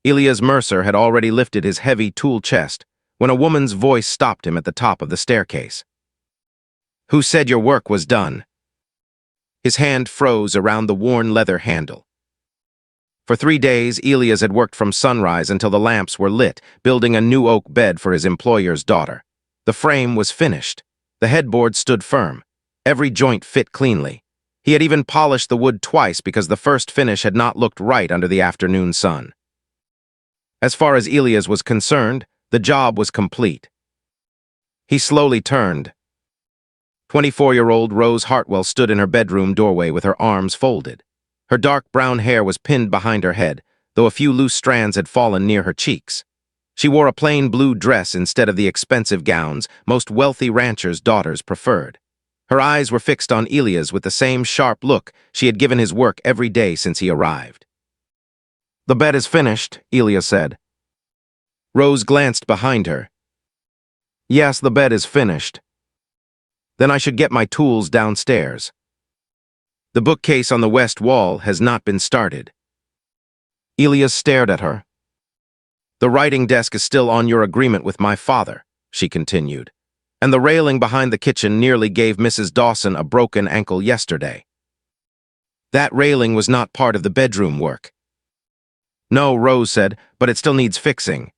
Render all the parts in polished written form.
Elias Mercer had already lifted his heavy tool chest when a woman's voice stopped him at the top of the staircase. "Who said your work was done?" His hand froze around the worn leather handle. For 3 days, Elias had worked from sunrise until the lamps were lit, building a new oak bed for his employer's daughter. The frame was finished. The headboard stood firm. Every joint fit cleanly. He had even polished the wood twice because the first finish had not looked right under the afternoon sun. As far as Elias was concerned, the job was complete. He slowly turned. 24-year-old Rose Hartwell stood in her bedroom doorway with her arms folded. Her dark brown hair was pinned behind her head, though a few loose strands had fallen near her cheeks. She wore a plain blue dress instead of the expensive gowns most wealthy ranchers' daughters preferred. Her eyes were fixed on Elias with the same sharp look she had given his work every day since he arrived. "The bed is finished," Elias said. Rose glanced behind her. "Yes, the bed is finished." "Then I should get my tools downstairs. The bookcase on the west wall has not been started." Elias stared at her. "The writing desk is still on your agreement with my father," she continued, "and the railing behind the kitchen nearly gave Mrs. Dawson a broken ankle yesterday." "That railing was not part of the bedroom work." "No," Rose said, "but it still needs fixing."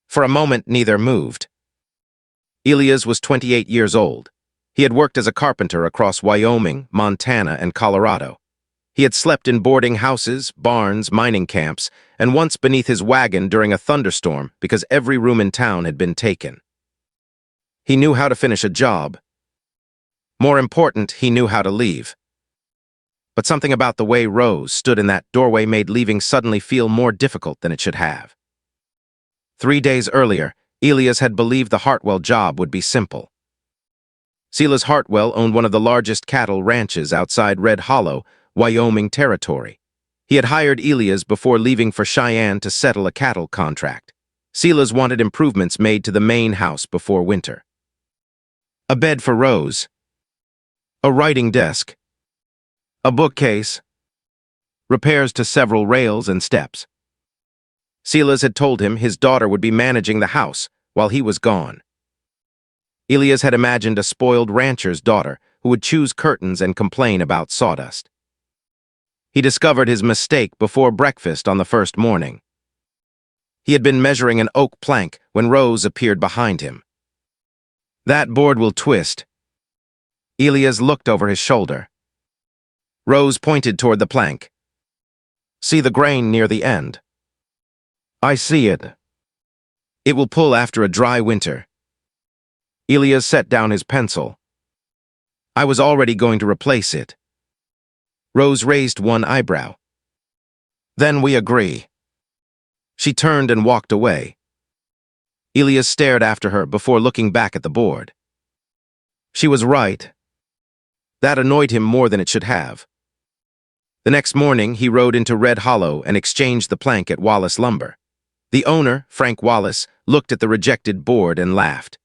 For a moment, neither moved. Elias was 28 years old. He had worked as a carpenter across Wyoming, Montana, and Colorado. He had slept in boarding houses, barns, mining camps, and once beneath his wagon during a thunderstorm because every room in town had been taken. He knew how to finish a job. More important, he knew how to leave. But something about the way Rose stood in that doorway made leaving suddenly feel more difficult than it should have. 3 days earlier, Elias had believed the Hartwell job would be simple. Silas Hartwell owned one of the largest cattle ranches outside Red Hollow, Wyoming territory. He had hired Elias before leaving for Cheyenne to settle a cattle contract. Silas wanted improvements made to the main house before winter. A bed for Rose. A writing desk. A bookcase. Repairs to several rails and steps. Silas had told him his daughter would be managing the house while he was gone. Elias had imagined a spoiled rancher's daughter who would choose curtains and complain about sawdust. He discovered his mistake before breakfast on the first morning. He had been measuring an oak plank when Rose appeared behind him. "That board will twist." Elias looked over his shoulder. Rose pointed toward the plank. "See the grain near the end?" "I see it." "It will pull after a dry winter." Elias set down his pencil. "I was already going to replace it." Rose raised one eyebrow. "Then we agree." She turned and walked away. Elias stared after her before looking back at the board. She was right. That annoyed him more than it should have. The next morning, he rode into Red Hollow and exchanged the plank at Wallace Lumber. The owner, Frank Wallace, looked at the rejected board and laughed.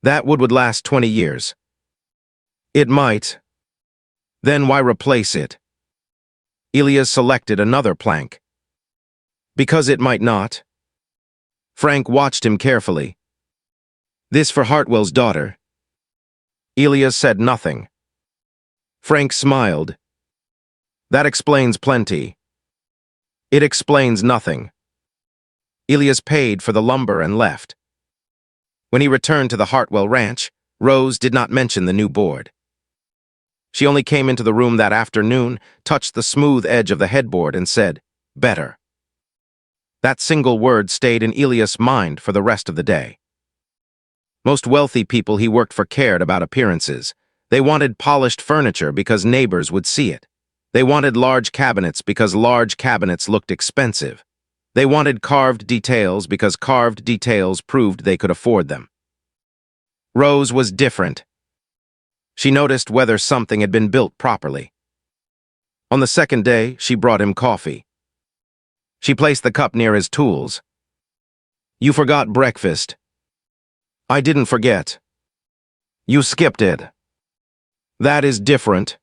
"That wood would last 20 years. "It might. Then why replace it?" Elias selected another plank. "Because it might not." Frank watched him carefully. "This for Hartwell's daughter." Elias said nothing. Frank smiled. "That explains plenty." "It explains nothing." Elias paid for the lumber and left. When he returned to the Hartwell ranch, Rose did not mention the new board. She only came into the room that afternoon, touched the smooth edge of the headboard, and said, "Better." That single word stayed in Elias' mind for the rest of the day. Most wealthy people he worked for cared about appearances. They wanted polished furniture because neighbors would see it. They wanted large cabinets because large cabinets looked expensive. They wanted carved details because carved details proved they could afford them. Rose was different. She noticed whether something had been built properly. On the second day, she brought him coffee. She placed the cup near his tools. "You forgot breakfast." "I didn't forget." "You skipped it." "That is different."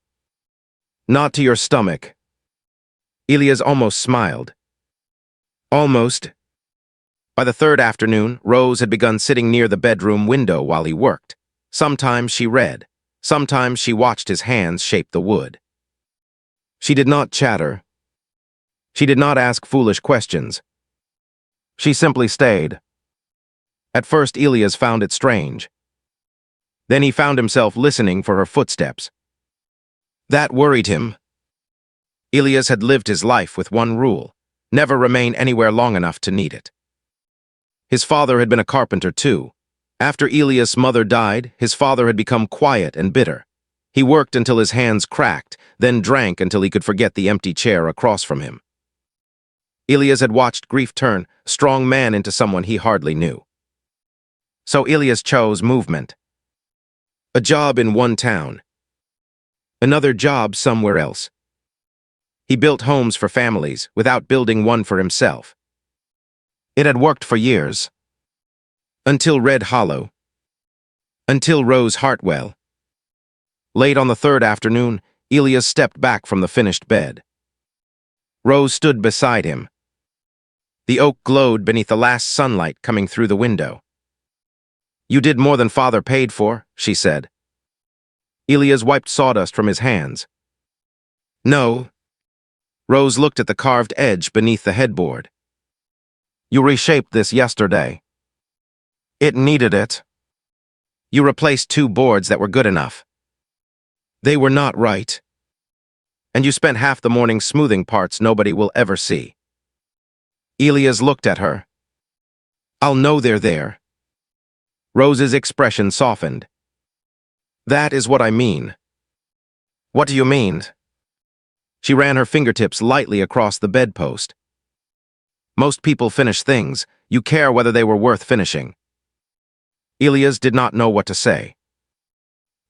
"Not to your stomach." Elias almost smiled. Almost. By the third afternoon, Rose had begun sitting near the bedroom window while he worked. Sometimes she read. Sometimes she watched his hands shape the wood. She did not chatter. She did not ask foolish questions. She simply stayed. At first, Elias found it strange. Then he found himself listening for her footsteps. That worried him. Elias had lived his life with one rule: never remain anywhere long enough to need it. His father had been a carpenter too. After Elias' mother died, his father had become quiet and bitter. He worked until his hands cracked, then drank until he could forget the empty chair across from him. Elias had watched grief turn a strong man into someone he hardly knew. So Elias chose movement. A job in one town. Another job somewhere else. He built homes for families without building one for himself. It had worked for years. Until Red Hollow. Until Rose Hartwell. Late on the third afternoon, Elias stepped back from the finished bed. Rose stood beside him. The oak glowed beneath the last sunlight coming through the window. "You did more than Father paid for," she said. Elias wiped sawdust from his hands. "No." Rose looked at the carved edge beneath the headboard. "You reshaped this yesterday. It needed it. You replaced 2 boards that were good enough. They were not right. And you spent half the morning smoothing parts nobody will ever see." Elias looked at her. "I'll know they're there." Rose's expression softened. "That is what I mean." "What do you mean?" She ran her fingertips lightly across the bedpost. "Most people finish things. You care whether they were worth finishing." Elias did not know what to say.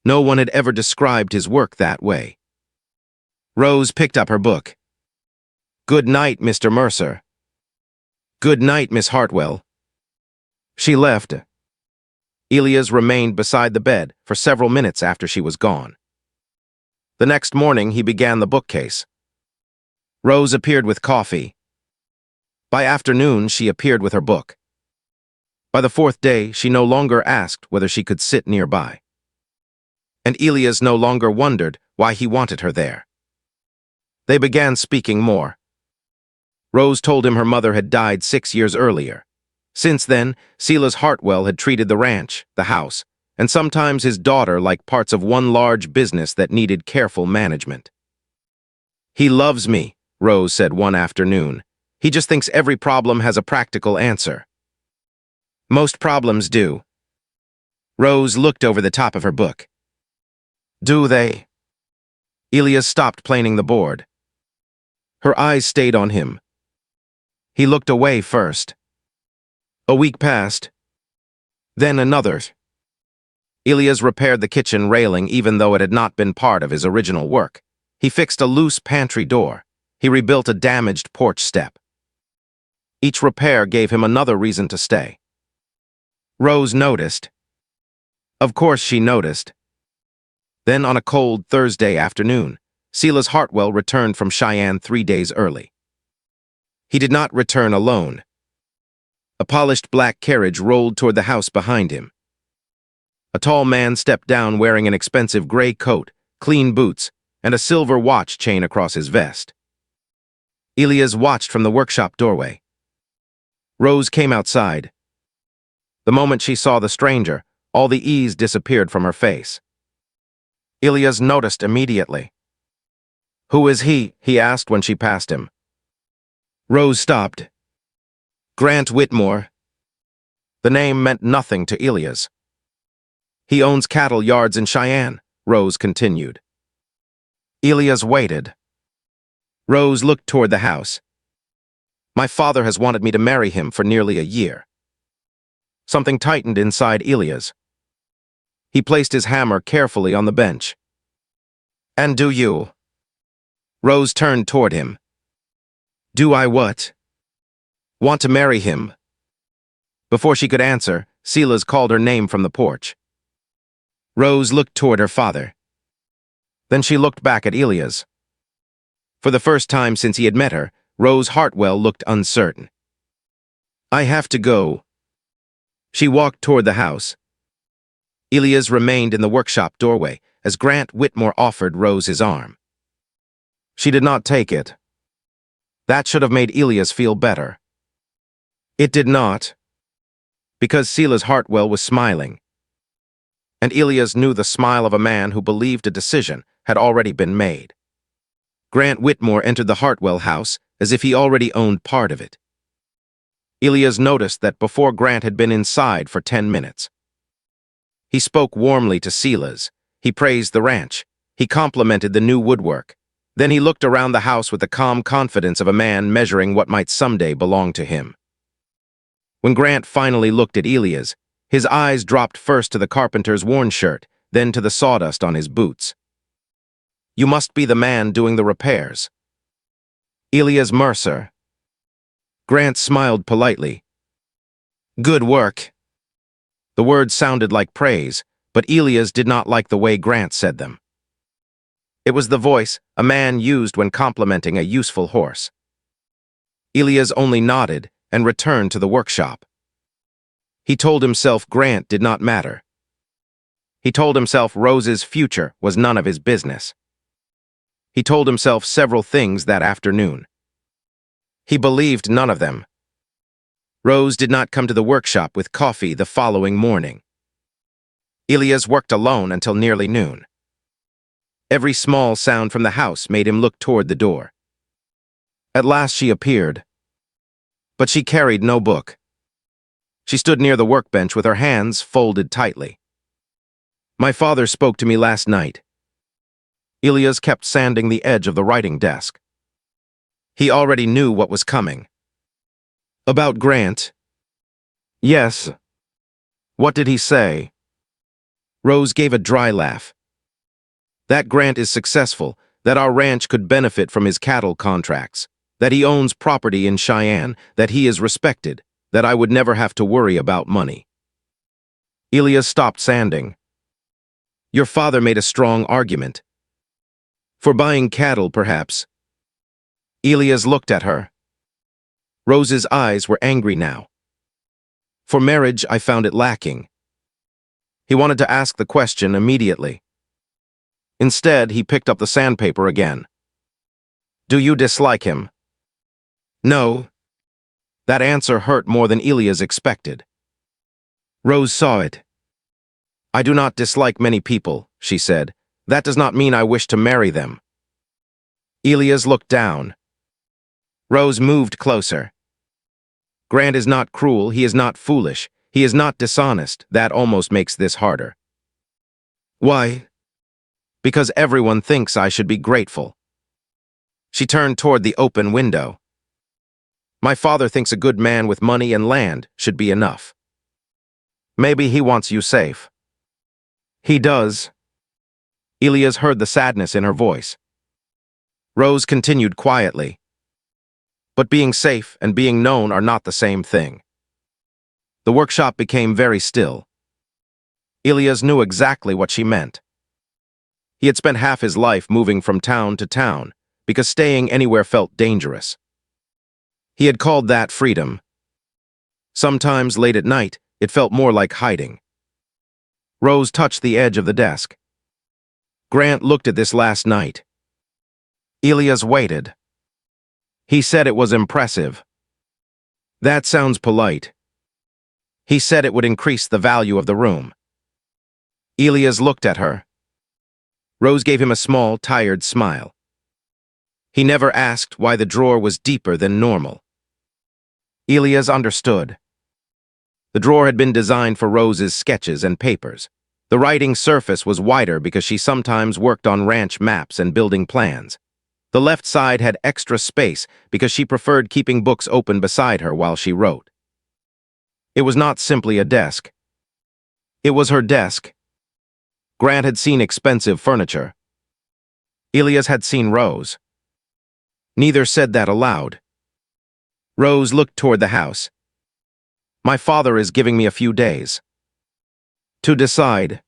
No one had ever described his work that way. Rose picked up her book. "Good night, Mr. Mercer." "Good night, Miss Hartwell." She left. Elias remained beside the bed for several minutes after she was gone. The next morning, he began the bookcase. Rose appeared with coffee. By afternoon, she appeared with her book. By the 4th day, she no longer asked whether she could sit nearby. And Elias no longer wondered why he wanted her there. They began speaking more. Rose told him her mother had died 6 years earlier. Since then, Silas Hartwell had treated the ranch, the house, and sometimes his daughter like parts of one large business that needed careful management. "He loves me," Rose said one afternoon. "He just thinks every problem has a practical answer." "Most problems do." Rose looked over the top of her book. "Do they?" Elias stopped planing the board. Her eyes stayed on him. He looked away first. A week passed. Then another. Elias repaired the kitchen railing even though it had not been part of his original work. He fixed a loose pantry door. He rebuilt a damaged porch step. Each repair gave him another reason to stay. Rose noticed. Of course she noticed. Then on a cold Thursday afternoon, Silas Hartwell returned from Cheyenne 3 days early. He did not return alone. A polished black carriage rolled toward the house behind him. A tall man stepped down wearing an expensive gray coat, clean boots, and a silver watch chain across his vest. Elias watched from the workshop doorway. Rose came outside. The moment she saw the stranger, all the ease disappeared from her face. Elias noticed immediately. "Who is he?" he asked when she passed him. Rose stopped. "Grant Whitmore." The name meant nothing to Elias. "He owns cattle yards in Cheyenne," Rose continued. Elias waited. Rose looked toward the house. "My father has wanted me to marry him for nearly a year." Something tightened inside Elias. He placed his hammer carefully on the bench. "And do you?" Rose turned toward him. "Do I what?" "Want to marry him?" Before she could answer, Silas called her name from the porch. Rose looked toward her father. Then she looked back at Elias. For the first time since he had met her, Rose Hartwell looked uncertain. I have to go. She walked toward the house. Elias remained in the workshop doorway as Grant Whitmore offered Rose his arm. She did not take it. That should have made Elias feel better. It did not, because Silas Hartwell was smiling. And Elias knew the smile of a man who believed a decision had already been made. Grant Whitmore entered the Hartwell house as if he already owned part of it. Elias noticed that before Grant had been inside for 10 minutes. He spoke warmly to Silas. He praised the ranch. He complimented the new woodwork. Then he looked around the house with the calm confidence of a man measuring what might someday belong to him. When Grant finally looked at Elias, his eyes dropped first to the carpenter's worn shirt, then to the sawdust on his boots. You must be the man doing the repairs. Elias Mercer. Grant smiled politely. Good work. The words sounded like praise, but Elias did not like the way Grant said them. It was the voice a man used when complimenting a useful horse. Elias only nodded and returned to the workshop. He told himself Grant did not matter. He told himself Rose's future was none of his business. He told himself several things that afternoon. He believed none of them. Rose did not come to the workshop with coffee the following morning. Elias worked alone until nearly noon. Every small sound from the house made him look toward the door. At last she appeared. But she carried no book. She stood near the workbench with her hands folded tightly. My father spoke to me last night. Elias kept sanding the edge of the writing desk. He already knew what was coming. About Grant? Yes. What did he say? Rose gave a dry laugh. That Grant is successful, that our ranch could benefit from his cattle contracts, that he owns property in Cheyenne, that he is respected, that I would never have to worry about money. Elias stopped sanding. Your father made a strong argument. For buying cattle, perhaps. Elias looked at her. Rose's eyes were angry now. For marriage, I found it lacking. He wanted to ask the question immediately. Instead, he picked up the sandpaper again. Do you dislike him? No. That answer hurt more than Elias expected. Rose saw it. I do not dislike many people, she said. That does not mean I wish to marry them. Elias looked down. Rose moved closer. Grant is not cruel, he is not foolish, he is not dishonest. That almost makes this harder. Why? Because everyone thinks I should be grateful. She turned toward the open window. My father thinks a good man with money and land should be enough. Maybe he wants you safe. He does. Elias heard the sadness in her voice. Rose continued quietly. But being safe and being known are not the same thing. The workshop became very still. Elias knew exactly what she meant. He had spent half his life moving from town to town, because staying anywhere felt dangerous. He had called that freedom. Sometimes, late at night, it felt more like hiding. Rose touched the edge of the desk. Grant looked at this last night. Elias waited. He said it was impressive. That sounds polite. He said it would increase the value of the room. Elias looked at her. Rose gave him a small, tired smile. He never asked why the drawer was deeper than normal. Elias understood. The drawer had been designed for Rose's sketches and papers. The writing surface was wider because she sometimes worked on ranch maps and building plans. The left side had extra space because she preferred keeping books open beside her while she wrote. It was not simply a desk. It was her desk. Grant had seen expensive furniture. Elias had seen Rose. Neither said that aloud. Rose looked toward the house. My father is giving me a few days. To decide.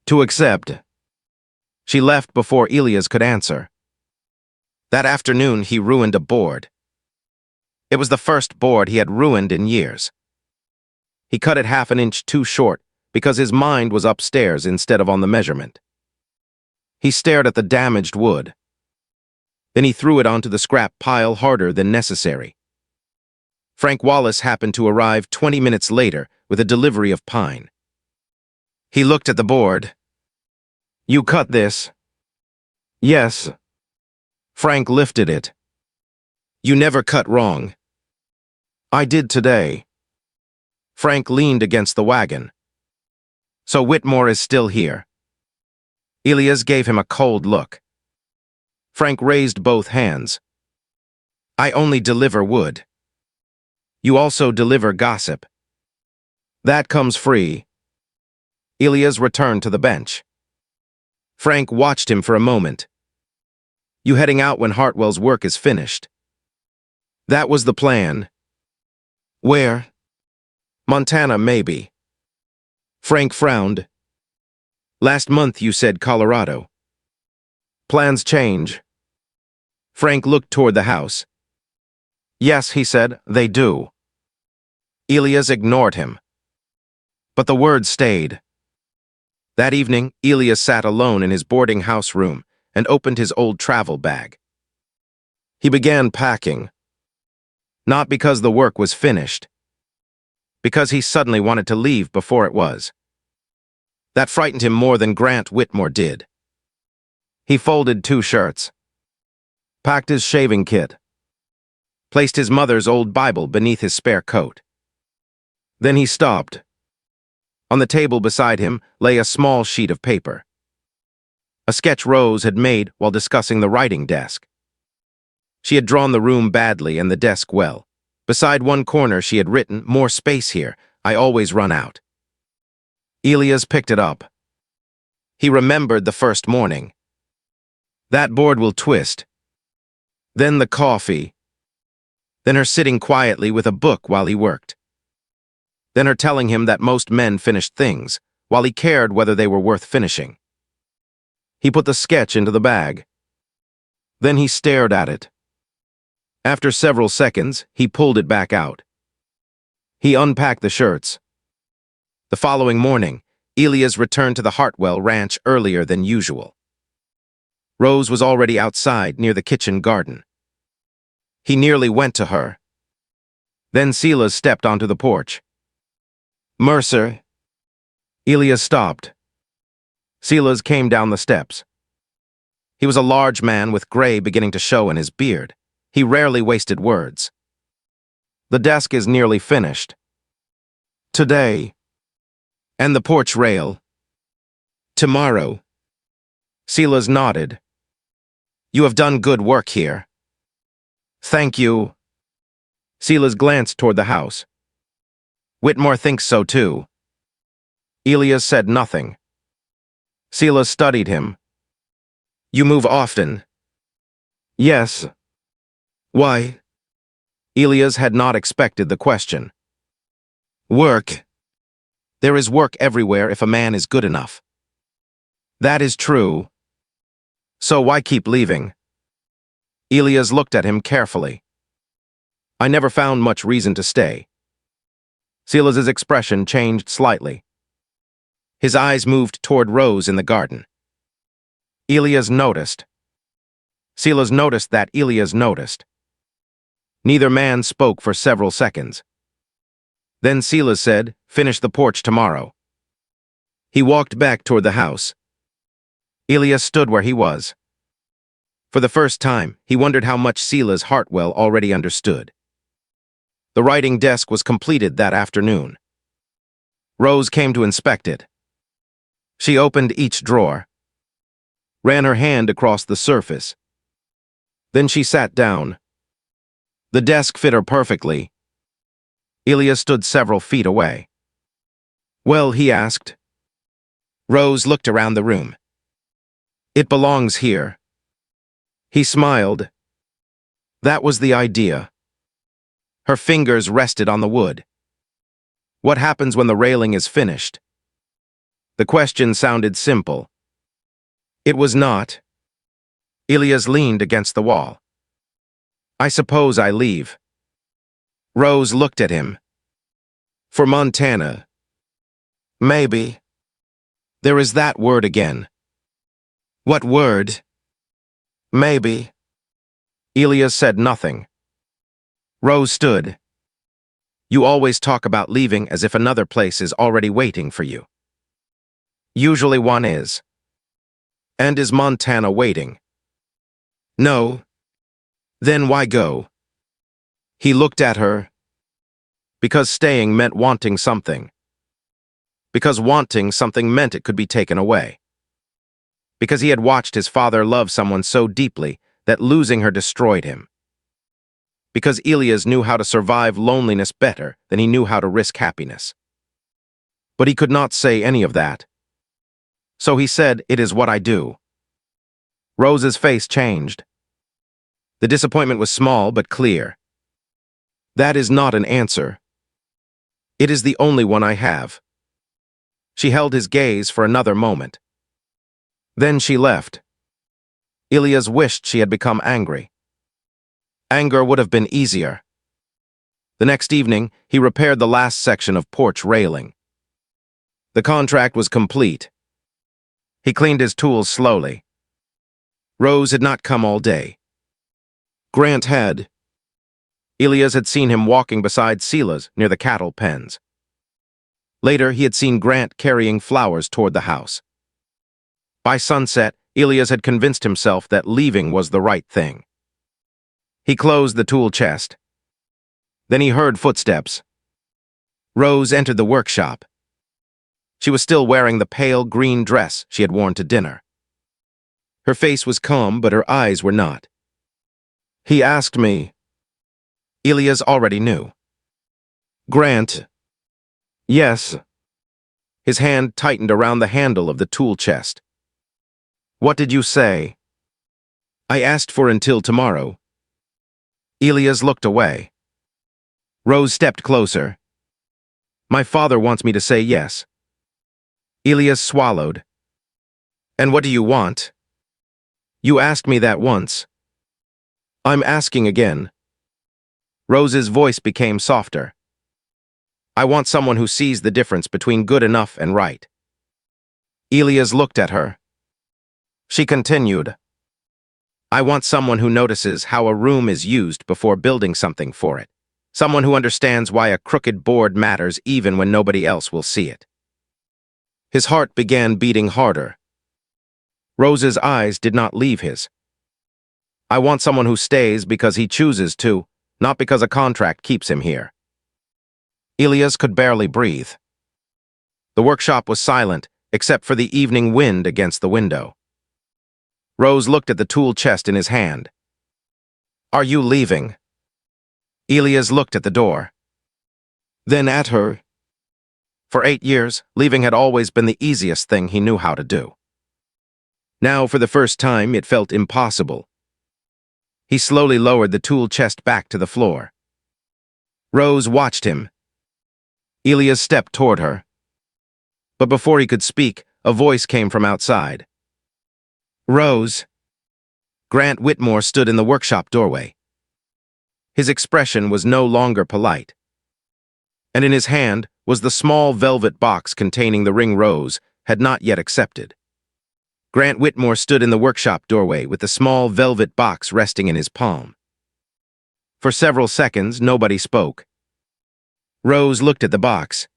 To accept. She left before Elias could answer. That afternoon, he ruined a board. It was the first board he had ruined in years. He cut it half an inch too short because his mind was upstairs instead of on the measurement. He stared at the damaged wood. Then he threw it onto the scrap pile harder than necessary. Frank Wallace happened to arrive 20 minutes later with a delivery of pine. He looked at the board. "You cut this?" "Yes." Frank lifted it. "You never cut wrong." "I did today." Frank leaned against the wagon. "So Whitmore is still here?" Elias gave him a cold look. Frank raised both hands. "I only deliver wood. You also deliver gossip. That comes free." Elias returned to the bench. Frank watched him for a moment. "You heading out when Hartwell's work is finished?" "That was the plan." "Where?" "Montana, maybe." Frank frowned. "Last month you said Colorado." "Plans change." Frank looked toward the house. "Yes," he said, "they do." Elias ignored him. But the words stayed. That evening, Elias sat alone in his boarding house room and opened his old travel bag. He began packing. Not because the work was finished. Because he suddenly wanted to leave before it was. That frightened him more than Grant Whitmore did. He folded 2 shirts. Packed his shaving kit. Placed his mother's old Bible beneath his spare coat. Then he stopped. On the table beside him lay a small sheet of paper. A sketch Rose had made while discussing the writing desk. She had drawn the room badly and the desk well. Beside one corner she had written, "More space here, I always run out." Elias picked it up. He remembered the first morning. That board will twist. Then the coffee. Then her sitting quietly with a book while he worked. Then her telling him that most men finished things, while he cared whether they were worth finishing. He put the sketch into the bag. Then he stared at it. After several seconds, he pulled it back out. He unpacked the shirts. The following morning, Elias returned to the Hartwell ranch earlier than usual. Rose was already outside near the kitchen garden. He nearly went to her. Then Silas stepped onto the porch. "Mercer." Elias stopped. Silas came down the steps. He was a large man with gray beginning to show in his beard. He rarely wasted words. "The desk is nearly finished." "Today." "And the porch rail?" "Tomorrow." Silas nodded. "You have done good work here." "Thank you." Silas glanced toward the house. "Whitmore thinks so too." Elias said nothing. Silas studied him. "You move often?" "Yes." "Why?" Elias had not expected the question. "Work. There is work everywhere if a man is good enough." "That is true. So why keep leaving?" Elias looked at him carefully. "I never found much reason to stay." Silas's expression changed slightly. His eyes moved toward Rose in the garden. Elias noticed. Silas noticed that Elias noticed. Neither man spoke for several seconds. Then Silas said, "Finish the porch tomorrow." He walked back toward the house. Elias stood where he was. For the first time, he wondered how much Silas Hartwell already understood. The writing desk was completed that afternoon. Rose came to inspect it. She opened each drawer, ran her hand across the surface. Then she sat down. The desk fit her perfectly. Elias stood several feet away. "Well," he asked. Rose looked around the room. "It belongs here." He smiled. That was the idea. Her fingers rested on the wood. What happens when the railing is finished? The question sounded simple. It was not. Elias leaned against the wall. "I suppose I leave." Rose looked at him. For Montana. Maybe. There is that word again. What word? Maybe. Elias said nothing. Rose stood. You always talk about leaving as if another place is already waiting for you. Usually one is. And is Montana waiting? No. Then why go? He looked at her. Because staying meant wanting something. Because wanting something meant it could be taken away. Because he had watched his father love someone so deeply that losing her destroyed him. Because Elias knew how to survive loneliness better than he knew how to risk happiness. But he could not say any of that. So he said, "It is what I do." Rose's face changed. The disappointment was small but clear. That is not an answer. It is the only one I have. She held his gaze for another moment. Then she left. Elias wished she had become angry. Anger would have been easier. The next evening, he repaired the last section of porch railing. The contract was complete. He cleaned his tools slowly. Rose had not come all day. Grant had. Elias had seen him walking beside Sela's near the cattle pens. Later, he had seen Grant carrying flowers toward the house. By sunset, Elias had convinced himself that leaving was the right thing. He closed the tool chest. Then he heard footsteps. Rose entered the workshop. She was still wearing the pale green dress she had worn to dinner. Her face was calm, but her eyes were not. He asked me. Elias already knew. Grant. Yes. His hand tightened around the handle of the tool chest. What did you say? I asked for until tomorrow. Elias looked away. Rose stepped closer. My father wants me to say yes. Elias swallowed. And what do you want? You asked me that once. I'm asking again. Rose's voice became softer. I want someone who sees the difference between good enough and right. Elias looked at her. She continued. I want someone who notices how a room is used before building something for it. Someone who understands why a crooked board matters even when nobody else will see it. His heart began beating harder. Rose's eyes did not leave his. I want someone who stays because he chooses to, not because a contract keeps him here. Elias could barely breathe. The workshop was silent, except for the evening wind against the window. Rose looked at the tool chest in his hand. Are you leaving? Elias looked at the door. Then at her. For 8 years, leaving had always been the easiest thing he knew how to do. Now, for the first time, it felt impossible. He slowly lowered the tool chest back to the floor. Rose watched him. Elias stepped toward her. But before he could speak, a voice came from outside. Rose. Grant Whitmore stood in the workshop doorway. His expression was no longer polite. And in his hand was the small velvet box containing the ring Rose had not yet accepted. Grant Whitmore stood in the workshop doorway with the small velvet box resting in his palm. For several seconds, nobody spoke. Rose looked at the box.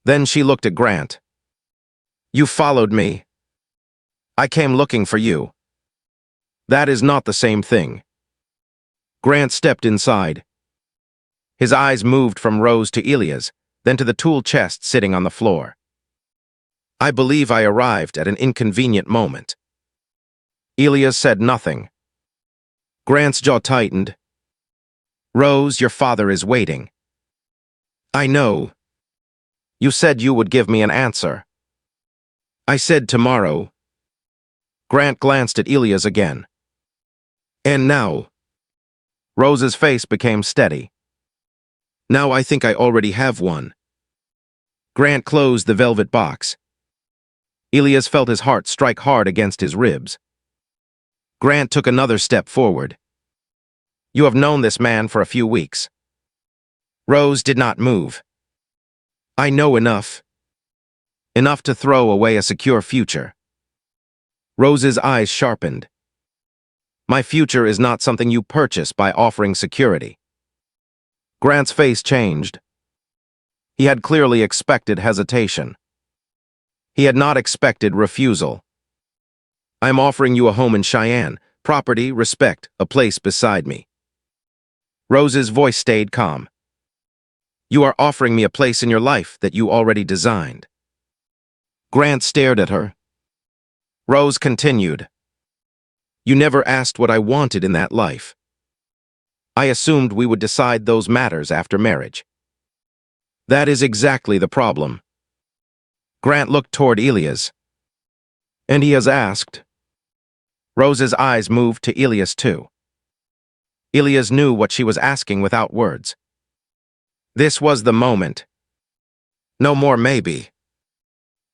Then she looked at Grant. You followed me. I came looking for you. That is not the same thing. Grant stepped inside. His eyes moved from Rose to Elias, then to the tool chest sitting on the floor. I believe I arrived at an inconvenient moment. Elias said nothing. Grant's jaw tightened. Rose, your father is waiting. I know. You said you would give me an answer. I said tomorrow. Grant glanced at Elias again. And now? Rose's face became steady. Now I think I already have one. Grant closed the velvet box. Elias felt his heart strike hard against his ribs. Grant took another step forward. You have known this man for a few weeks. Rose did not move. I know enough. Enough to throw away a secure future. Rose's eyes sharpened. My future is not something you purchase by offering security. Grant's face changed. He had clearly expected hesitation. He had not expected refusal. I am offering you a home in Cheyenne, property, respect, a place beside me. Rose's voice stayed calm. You are offering me a place in your life that you already designed. Grant stared at her. Rose continued. You never asked what I wanted in that life. I assumed we would decide those matters after marriage. That is exactly the problem. Grant looked toward Elias. And he has asked. Rose's eyes moved to Elias too. Elias knew what she was asking without words. This was the moment. No more maybe.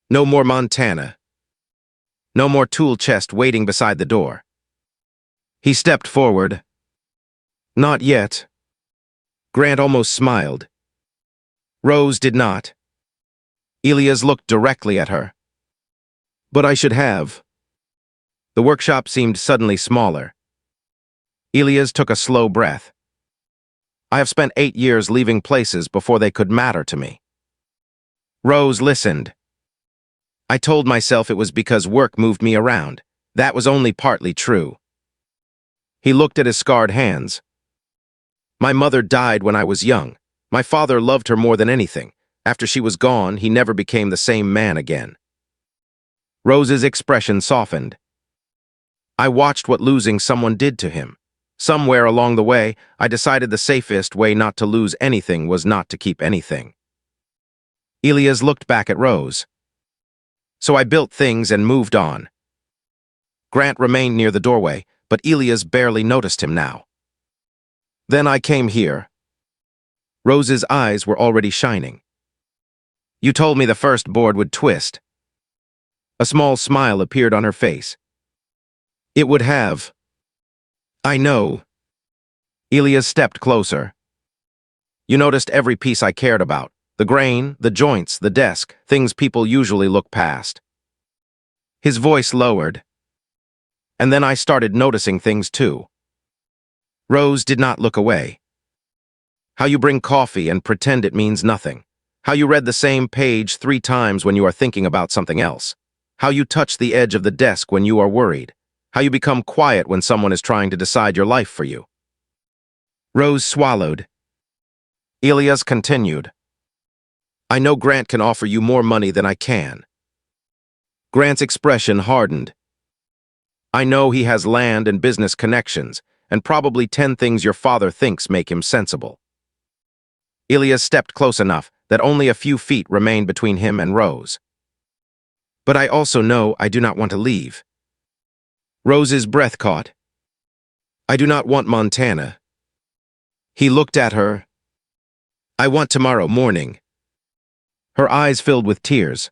No more Montana. No more tool chest waiting beside the door. He stepped forward. Not yet. Grant almost smiled. Rose did not. Elias looked directly at her. But I should have. The workshop seemed suddenly smaller. Elias took a slow breath. I have spent 8 years leaving places before they could matter to me. Rose listened. I told myself it was because work moved me around. That was only partly true. He looked at his scarred hands. My mother died when I was young. My father loved her more than anything. After she was gone, he never became the same man again. Rose's expression softened. I watched what losing someone did to him. Somewhere along the way, I decided the safest way not to lose anything was not to keep anything. Elias looked back at Rose. So I built things and moved on. Grant remained near the doorway, but Elias barely noticed him now. Then I came here. Rose's eyes were already shining. You told me the first board would twist. A small smile appeared on her face. It would have. I know. Elias stepped closer. You noticed every piece I cared about. The grain, the joints, the desk, things people usually look past. His voice lowered. And then I started noticing things too. Rose did not look away. How you bring coffee and pretend it means nothing. How you read the same page 3 times when you are thinking about something else. How you touch the edge of the desk when you are worried. How you become quiet when someone is trying to decide your life for you. Rose swallowed. Elias continued. I know Grant can offer you more money than I can. Grant's expression hardened. I know he has land and business connections, and probably 10 things your father thinks make him sensible. Elias stepped close enough that only a few feet remained between him and Rose. But I also know I do not want to leave. Rose's breath caught. I do not want Montana. He looked at her. I want tomorrow morning. Her eyes filled with tears.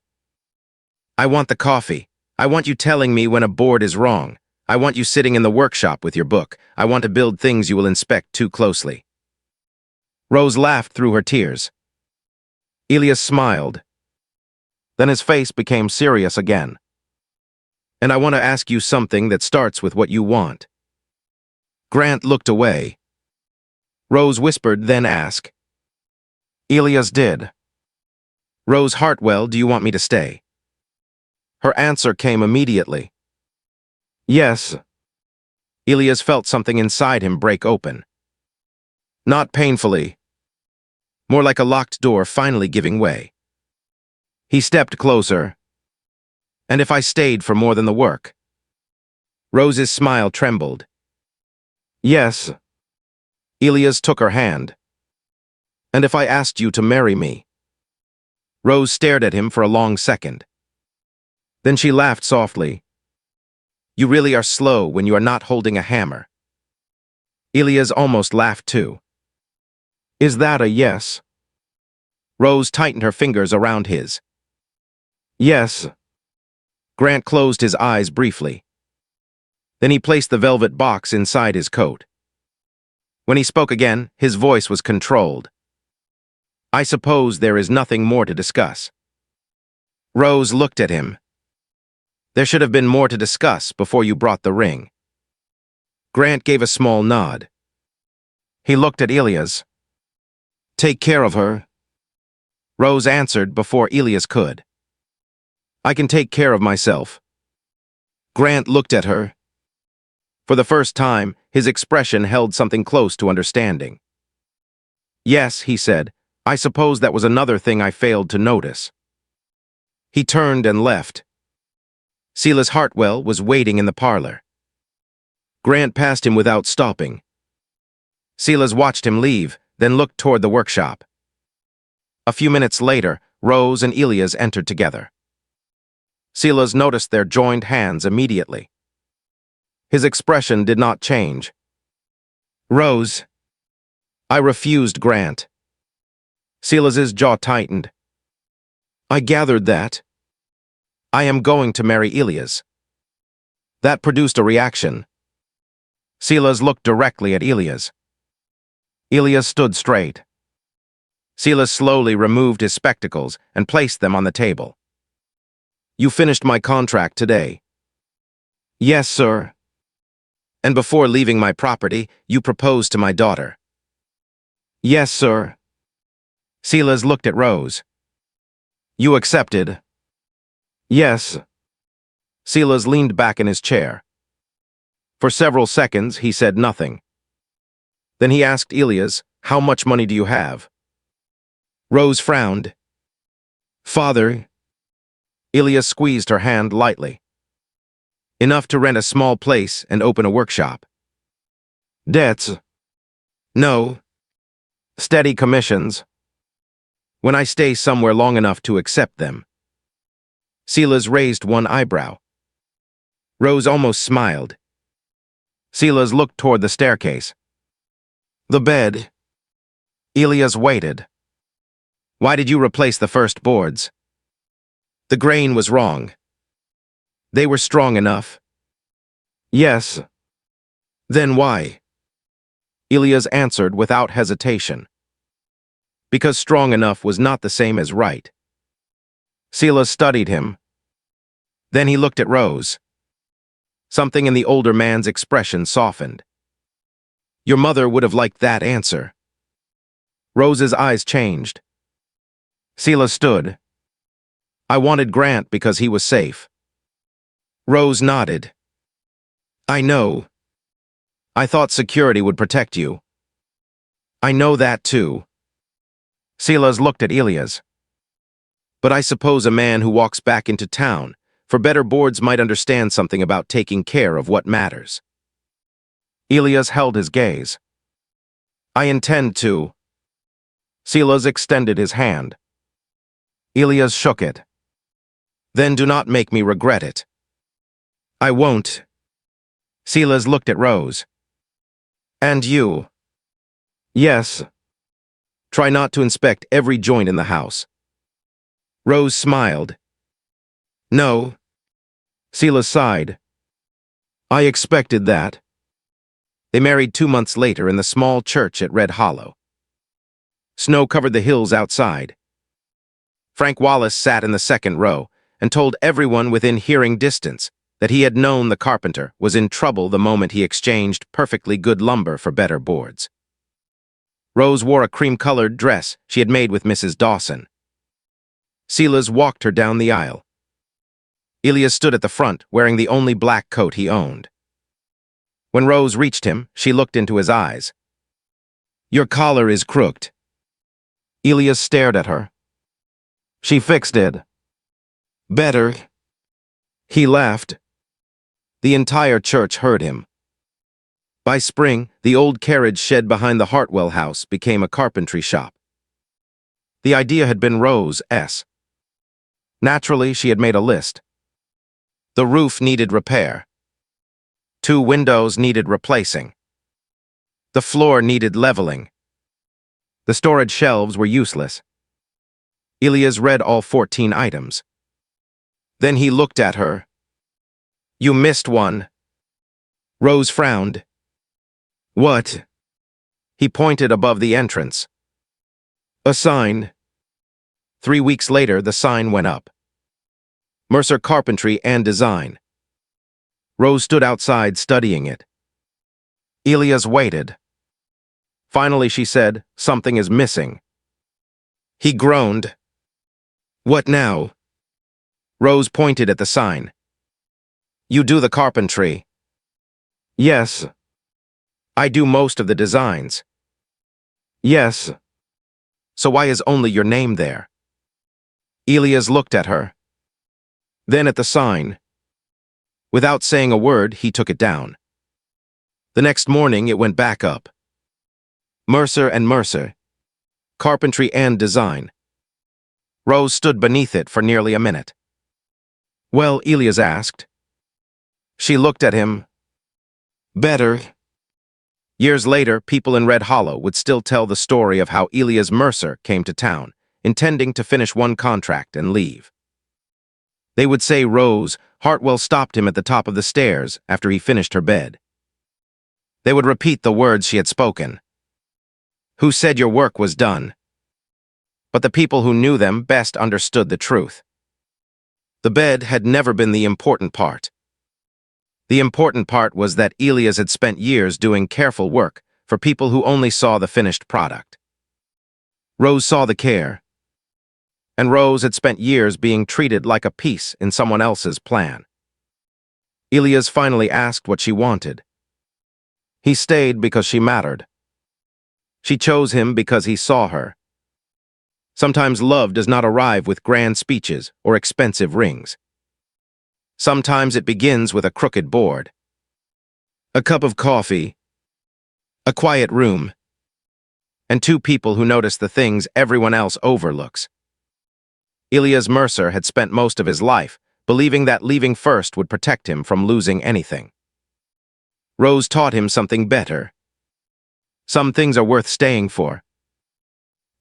I want the coffee. I want you telling me when a board is wrong. I want you sitting in the workshop with your book. I want to build things you will inspect too closely. Rose laughed through her tears. Elias smiled. Then his face became serious again. And I want to ask you something that starts with what you want. Grant looked away. Rose whispered, then asked. Elias did. Rose Hartwell, do you want me to stay? Her answer came immediately. Yes. Elias felt something inside him break open. Not painfully. More like a locked door finally giving way. He stepped closer. And if I stayed for more than the work? Rose's smile trembled. Yes. Elias took her hand. And if I asked you to marry me? Rose stared at him for a long second. Then she laughed softly. You really are slow when you are not holding a hammer. Elias almost laughed too. Is that a yes? Rose tightened her fingers around his. Yes. Grant closed his eyes briefly. Then he placed the velvet box inside his coat. When he spoke again, his voice was controlled. I suppose there is nothing more to discuss. Rose looked at him. There should have been more to discuss before you brought the ring. Grant gave a small nod. He looked at Elias. Take care of her. Rose answered before Elias could. I can take care of myself. Grant looked at her. For the first time, his expression held something close to understanding. Yes, he said, I suppose that was another thing I failed to notice. He turned and left. Silas Hartwell was waiting in the parlor. Grant passed him without stopping. Silas watched him leave, then looked toward the workshop. A few minutes later, Rose and Elias entered together. Silas noticed their joined hands immediately. His expression did not change. Rose. I refused Grant. Silas's jaw tightened. I gathered that. I am going to marry Elias. That produced a reaction. Silas looked directly at Elias. Elias stood straight. Silas slowly removed his spectacles and placed them on the table. You finished my contract today. Yes, sir. And before leaving my property, you proposed to my daughter. Yes, sir. Silas looked at Rose. You accepted? Yes. Silas leaned back in his chair. For several seconds, he said nothing. Then he asked Elias, how much money do you have? Rose frowned. Father. Elias squeezed her hand lightly. Enough to rent a small place and open a workshop. Debts? No. Steady commissions. When I stay somewhere long enough to accept them. Silas raised one eyebrow. Rose almost smiled. Silas looked toward the staircase. The bed. Elias waited. Why did you replace the first boards? The grain was wrong. They were strong enough. Yes. Then why? Elias answered without hesitation. Because strong enough was not the same as right. Silas studied him. Then he looked at Rose. Something in the older man's expression softened. Your mother would have liked that answer. Rose's eyes changed. Silas stood. I wanted Grant because he was safe. Rose nodded. I know. I thought security would protect you. I know that too. Silas looked at Elias. But I suppose a man who walks back into town for better boards might understand something about taking care of what matters. Elias held his gaze. I intend to. Silas extended his hand. Elias shook it. Then do not make me regret it. I won't. Silas looked at Rose. And you? Yes. Try not to inspect every joint in the house. Rose smiled. No. Silas sighed. I expected that. They married 2 months later in the small church at Red Hollow. Snow covered the hills outside. Frank Wallace sat in the second row and told everyone within hearing distance that he had known the carpenter was in trouble the moment he exchanged perfectly good lumber for better boards. Rose wore a cream-colored dress she had made with Mrs. Dawson. Silas walked her down the aisle. Elias stood at the front, wearing the only black coat he owned. When Rose reached him, she looked into his eyes. Your collar is crooked. Elias stared at her. She fixed it. Better. He laughed. The entire church heard him. By spring, the old carriage shed behind the Hartwell house became a carpentry shop. The idea had been Rose's. Naturally, she had made a list. The roof needed repair. 2 windows needed replacing. The floor needed leveling. The storage shelves were useless. Elias read all 14 items. Then he looked at her. You missed one. Rose frowned. What? He pointed above the entrance. A sign. 3 weeks later, the sign went up. Mercer Carpentry and Design. Rose stood outside studying it. Elias waited. Finally, she said, "Something is missing." He groaned. "What now?" Rose pointed at the sign. "You do the carpentry." "Yes." "I do most of the designs." "Yes." "So why is only your name there?" Elias looked at her. Then at the sign. Without saying a word, he took it down. The next morning, it went back up. Mercer and Mercer. Carpentry and Design. Rose stood beneath it for nearly a minute. "Well," Elias asked. She looked at him. "Better." Years later, people in Red Hollow would still tell the story of how Elias Mercer came to town, intending to finish one contract and leave. They would say Hartwell stopped him at the top of the stairs after he finished her bed. They would repeat the words she had spoken. "Who said your work was done?" But the people who knew them best understood the truth. The bed had never been the important part. The important part was that Elias had spent years doing careful work for people who only saw the finished product. Rose saw the care, and Rose had spent years being treated like a piece in someone else's plan. Elias finally asked what she wanted. He stayed because she mattered. She chose him because he saw her. Sometimes love does not arrive with grand speeches or expensive rings. Sometimes it begins with a crooked board, a cup of coffee, a quiet room, and two people who notice the things everyone else overlooks. Elias Mercer had spent most of his life believing that leaving first would protect him from losing anything. Rose taught him something better. Some things are worth staying for.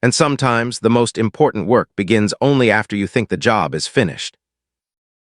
And sometimes the most important work begins only after you think the job is finished.